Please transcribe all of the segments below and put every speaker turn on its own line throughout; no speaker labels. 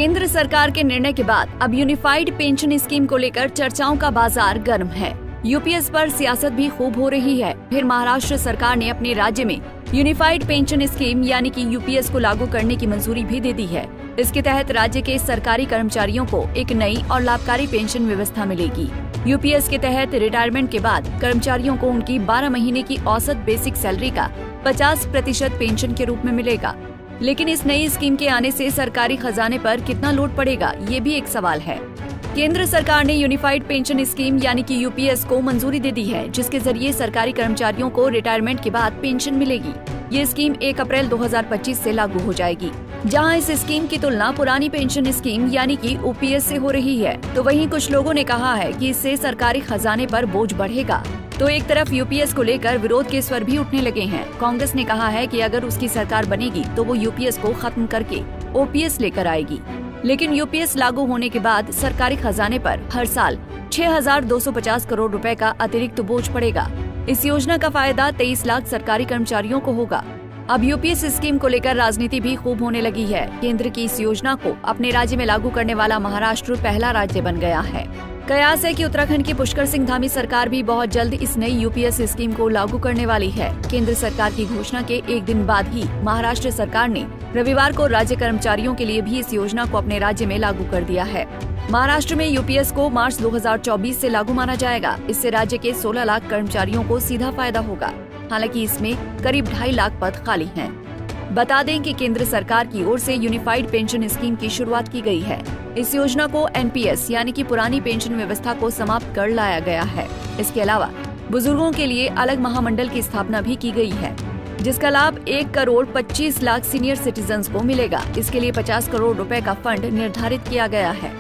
केंद्र सरकार के निर्णय के बाद अब यूनिफाइड पेंशन स्कीम को लेकर चर्चाओं का बाजार गर्म है। यूपीएस पर सियासत भी खूब हो रही है। फिर महाराष्ट्र सरकार ने अपने राज्य में यूनिफाइड पेंशन स्कीम यानी कि यूपीएस को लागू करने की मंजूरी भी दे दी है। इसके तहत राज्य के सरकारी कर्मचारियों को एक नई और लाभकारी पेंशन व्यवस्था मिलेगी। यूपीएस के तहत रिटायरमेंट के बाद कर्मचारियों को उनकी 12 महीने की औसत बेसिक सैलरी का 50% पेंशन के रूप में मिलेगा। लेकिन इस नई स्कीम के आने से सरकारी खजाने पर कितना लोड पड़ेगा, ये भी एक सवाल है। केंद्र सरकार ने यूनिफाइड पेंशन स्कीम यानी कि यूपीएस को मंजूरी दे दी है, जिसके जरिए सरकारी कर्मचारियों को रिटायरमेंट के बाद पेंशन मिलेगी। ये स्कीम 1 अप्रैल 2025 से लागू हो जाएगी। जहां इस स्कीम की तुलना पुरानी पेंशन स्कीम यानी कि ओपीएस से हो रही है, तो वहीं कुछ लोगों ने कहा है कि इससे सरकारी खजाने पर बोझ बढ़ेगा। तो एक तरफ यूपीएस को लेकर विरोध के स्वर भी उठने लगे हैं। कांग्रेस ने कहा है कि अगर उसकी सरकार बनेगी तो वो यूपीएस को खत्म करके ओपीएस लेकर आएगी। लेकिन यूपीएस लागू होने के बाद सरकारी खजाने पर हर साल 6,250 करोड़ रुपए का अतिरिक्त बोझ पड़ेगा। इस योजना का फायदा 23 लाख सरकारी कर्मचारियों को होगा। अब यूपीएस स्कीम को लेकर राजनीति भी खूब होने लगी है। केंद्र की इस योजना को अपने राज्य में लागू करने वाला महाराष्ट्र पहला राज्य बन गया है। कयास है कि उत्तराखंड की पुष्कर सिंह धामी सरकार भी बहुत जल्द इस नई यूपीएस स्कीम को लागू करने वाली है। केंद्र सरकार की घोषणा के एक दिन बाद ही महाराष्ट्र सरकार ने रविवार को राज्य कर्मचारियों के लिए भी इस योजना को अपने राज्य में लागू कर दिया है। महाराष्ट्र में यूपीएस को मार्च 2024 से लागू माना जाएगा। इससे राज्य के 16 लाख कर्मचारियों को सीधा फायदा होगा। हालांकि इसमें करीब 2.5 लाख पद खाली हैं। बता दें कि केंद्र सरकार की ओर से यूनिफाइड पेंशन स्कीम की शुरुआत की गई है। इस योजना को एनपीएस यानी कि पुरानी पेंशन व्यवस्था को समाप्त कर लाया गया है। इसके अलावा बुजुर्गों के लिए अलग महामंडल की स्थापना भी की गई है, जिसका लाभ 1 करोड़ 25 लाख सीनियर सिटीजन्स को मिलेगा। इसके लिए 50 करोड़ रुपए का फंड निर्धारित किया गया है।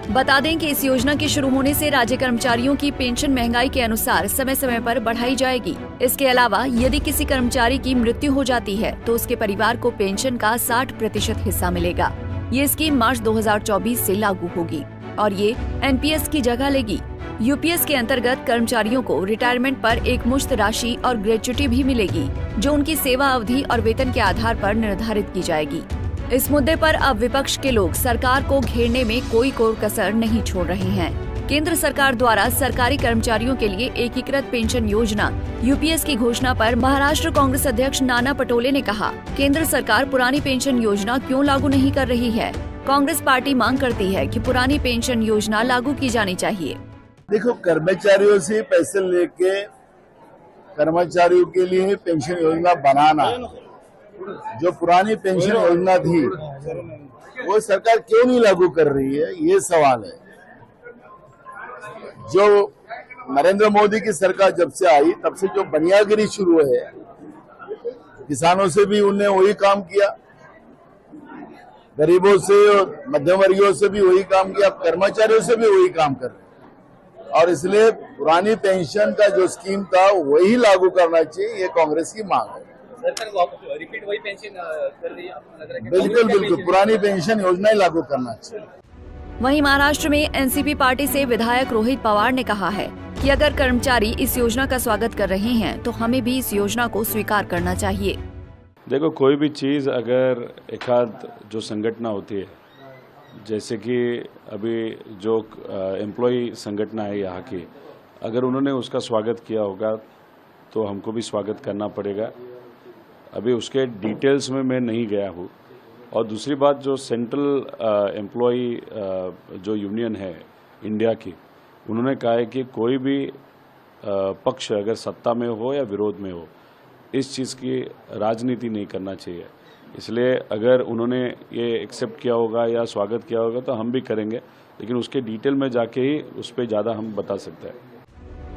बता दें कि इस योजना के शुरू होने से राज्य कर्मचारियों की पेंशन महंगाई के अनुसार समय समय पर बढ़ाई जाएगी। इसके अलावा यदि किसी कर्मचारी की मृत्यु हो जाती है तो उसके परिवार को पेंशन का 60% हिस्सा मिलेगा। ये स्कीम मार्च 2024 से लागू होगी और ये एनपीएस की जगह लेगी। यूपीएस के अंतर्गत कर्मचारियों को रिटायरमेंट पर एक मुश्त राशि और ग्रेच्युटी भी मिलेगी, जो उनकी सेवा अवधि और वेतन के आधार पर निर्धारित की जाएगी। इस मुद्दे पर अब विपक्ष के लोग सरकार को घेरने में कोई कोर कसर नहीं छोड़ रहे हैं। केंद्र सरकार द्वारा सरकारी कर्मचारियों के लिए एकीकृत पेंशन योजना यूपीएस की घोषणा पर महाराष्ट्र कांग्रेस अध्यक्ष नाना पटोले ने कहा, केंद्र सरकार पुरानी पेंशन योजना क्यों लागू नहीं कर रही है। कांग्रेस पार्टी मांग करती है कि पुरानी पेंशन योजना लागू की जानी चाहिए।
देखो, कर्मचारियों से पैसे लेके कर्मचारियों के लिए पेंशन योजना बनाना, जो पुरानी पेंशन योजना थी वो सरकार क्यों नहीं लागू कर रही है, ये सवाल है। जो नरेंद्र मोदी की सरकार जब से आई तब से जो बनियागिरी शुरू है, किसानों से भी उन्हें वही काम किया, गरीबों से और मध्यम वर्गीयों से भी वही काम किया, कर्मचारियों से भी वही काम कर रहे हैं। और इसलिए पुरानी पेंशन का जो स्कीम था वही लागू करना चाहिए, ये कांग्रेस की मांग है।
रिपीट वही पेंशन कर रही है।
बिल्कुल पुरानी पेंशन योजना ही लागू करना चाहिए।
वहीं महाराष्ट्र में एनसीपी पार्टी से विधायक रोहित पवार ने कहा है कि अगर कर्मचारी इस योजना का स्वागत कर रहे हैं तो हमें भी इस योजना को स्वीकार करना चाहिए।
देखो, कोई भी चीज़ अगर एक आध जो संगठन होती है, जैसे कि अभी जो एम्प्लॉय संगठन है यहाँ की, अगर उन्होंने उसका स्वागत किया होगा तो हमको भी स्वागत करना पड़ेगा। अभी उसके डिटेल्स में मैं नहीं गया हूँ। और दूसरी बात, जो सेंट्रल एम्प्लॉय जो यूनियन है इंडिया की, उन्होंने कहा है कि कोई भी पक्ष अगर सत्ता में हो या विरोध में हो, इस चीज़ की राजनीति नहीं करना चाहिए। इसलिए अगर उन्होंने ये एक्सेप्ट किया होगा या स्वागत किया होगा तो हम भी करेंगे, लेकिन उसके डिटेल में जाके ही उस पर ज़्यादा हम बता सकते हैं।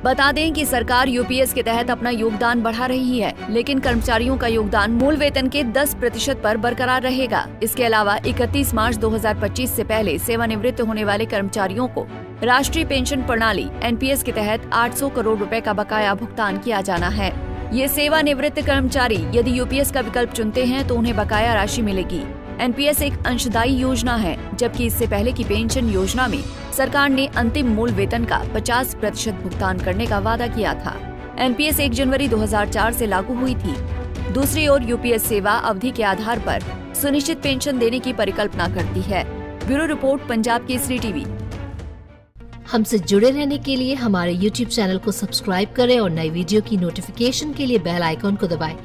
बता दें कि सरकार यूपीएस के तहत अपना योगदान बढ़ा रही है, लेकिन कर्मचारियों का योगदान मूल वेतन के 10% पर बरकरार रहेगा। इसके अलावा 31 मार्च 2025 से पहले सेवानिवृत्त होने वाले कर्मचारियों को राष्ट्रीय पेंशन प्रणाली एनपीएस के तहत 800 करोड़ रुपए का बकाया भुगतान किया जाना है। ये सेवानिवृत्त कर्मचारी यदि यूपीएस का विकल्प चुनते हैं तो उन्हें बकाया राशि मिलेगी। एनपीएस एक अंशदायी योजना है, जबकि इससे पहले की पेंशन योजना में सरकार ने अंतिम मूल वेतन का 50% भुगतान करने का वादा किया था। एनपीएस 1 जनवरी 2004 से लागू हुई थी। दूसरी ओर यूपीएस सेवा अवधि के आधार पर सुनिश्चित पेंशन देने की परिकल्पना करती है। Bureau report, Punjab Kesari TV.
हमसे जुड़े रहने के लिए हमारे YouTube चैनल को सब्सक्राइब करें और नई वीडियो की नोटिफिकेशन के लिए बेल आइकॉन को दबाएं।